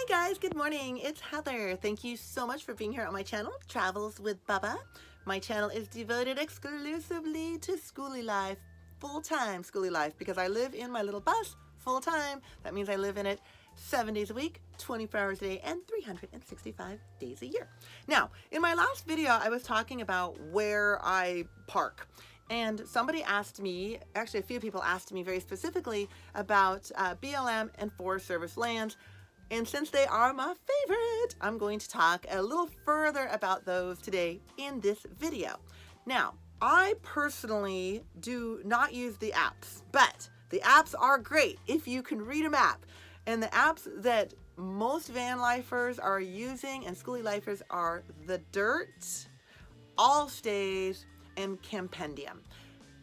Hey guys, good morning. It's Heather. Thank you so much for being here on my channel, Travels with Bubba. My channel is devoted exclusively to Skoolie life, full-time Skoolie life, because I live in my little bus full-time. That means I live in it 7 days a week, 24 hours a day, and 365 days a year. Now, in my last video, I was talking about where I park. And somebody asked me, actually a few people asked me very specifically about BLM and Forest Service lands. And since they are my favorite, I'm going to talk a little further about those today in this video. Now, I personally do not use the apps, but the apps are great if you can read a map. And the apps that most van lifers are using and Skoolie lifers are The Dirt, All Stays, and Campendium.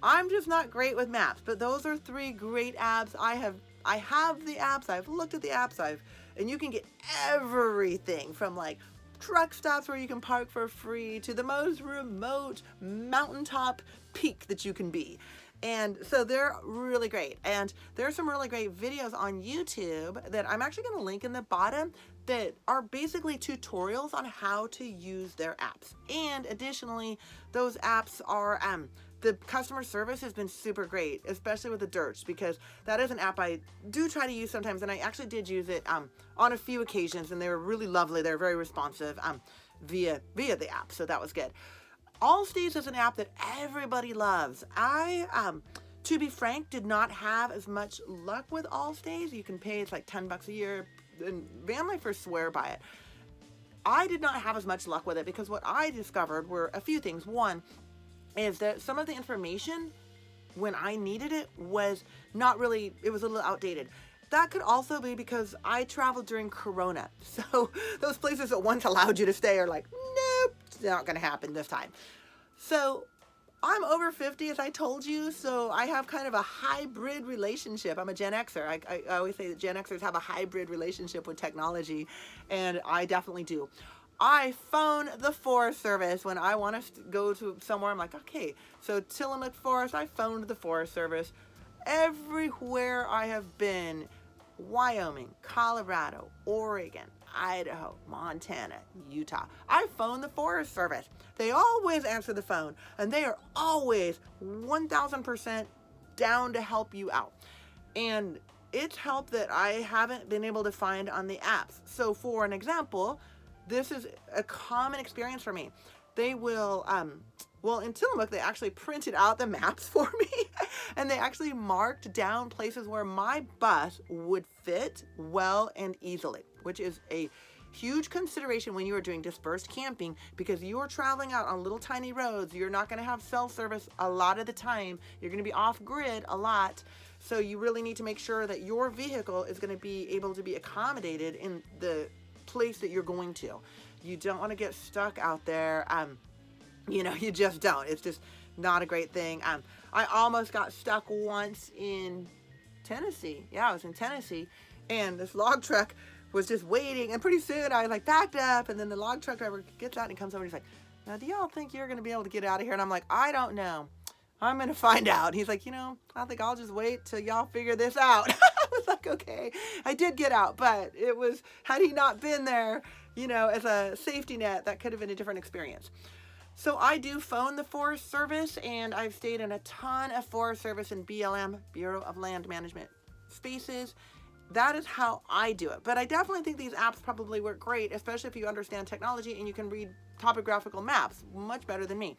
I'm just not great with maps, but those are three great apps. I have the apps, I've looked at the apps, and you can get everything from like truck stops where you can park for free to the most remote mountaintop peak that you can be. And so they're really great. And there are some really great videos on YouTube that I'm actually going to link in the bottom that are basically tutorials on how to use their apps. And additionally, those apps are, the customer service has been super great, especially with the Dirts, because that is an app I do try to use sometimes, and I actually did use it on a few occasions, and they were really lovely. They're very responsive via the app, so that was good. All Stays is an app that everybody loves. I, to be frank, did not have as much luck with All Stays. You can pay, it's like $10 a year, and van lifers swear by it. I did not have as much luck with it because what I discovered were a few things. One is that some of the information when I needed it was not really, it was a little outdated. That could also be because I traveled during Corona. So those places that once allowed you to stay are like, nope, it's not gonna happen this time. So I'm over 50, as I told you, so I have kind of a hybrid relationship. I'm a Gen Xer. I always say that Gen Xers have a hybrid relationship with technology, and I definitely do. I phone the Forest Service when I want to go to somewhere. I'm like, okay, so Tillamook Forest, I phoned the Forest Service. Everywhere I have been, Wyoming, Colorado, Oregon, Idaho, Montana, Utah, I phone the Forest Service. They always answer the phone, and they are always 1000% down to help you out. And it's help that I haven't been able to find on the apps. So for an example, this is a common experience for me. They will, well, in Tillamook, they actually printed out the maps for me and they actually marked down places where my bus would fit well and easily, which is a huge consideration when you are doing dispersed camping because you are traveling out on little tiny roads. You're not going to have cell service a lot of the time. You're going to be off grid a lot. So you really need to make sure that your vehicle is going to be able to be accommodated in the place that you're going to. You don't want to get stuck out there. You know, you just don't. It's just not a great thing. I almost got stuck once in Tennessee. Yeah, I was in Tennessee, and this log truck was just waiting, and pretty soon I was like backed up, and then the log truck driver gets out and comes over and he's like, now do y'all think you're going to be able to get out of here? And I'm like, I don't know. I'm going to find out. He's like, you know, I think I'll just wait till y'all figure this out. I was like, okay. I did get out, but it was, had he not been there, you know, as a safety net, that could have been a different experience. So I do phone the Forest Service, and I've stayed in a ton of Forest Service and BLM, Bureau of Land Management spaces. That is how I do it. But I definitely think these apps probably work great, especially if you understand technology and you can read topographical maps much better than me.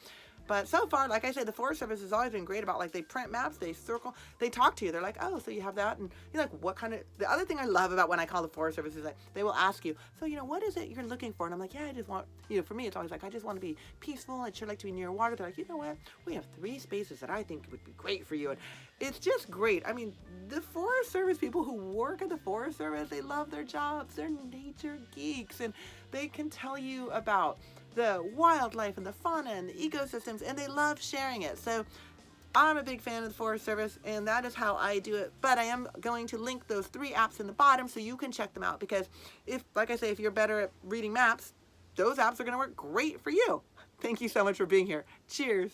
But so far, like I said, the Forest Service has always been great about, like, they print maps, they circle, they talk to you. They're like, oh, so you have that? And you're like, what kind of, the other thing I love about when I call the Forest Service is that they will ask you, so, you know, what is it you're looking for? And I'm like, yeah, I just want, you know, for me, it's always like, I just want to be peaceful. I'd sure like to be near water. They're like, you know what? We have 3 spaces that I think would be great for you. And it's just great. I mean, the Forest Service people who work at the Forest Service, they love their jobs. They're nature geeks, and they can tell you about the wildlife and the fauna and the ecosystems, and they love sharing it. So I'm a big fan of the Forest Service, and that is how I do it. But I am going to link those 3 apps in the bottom so you can check them out, because if, like I say, if you're better at reading maps, those apps are going to work great for you. Thank you so much for being here. Cheers.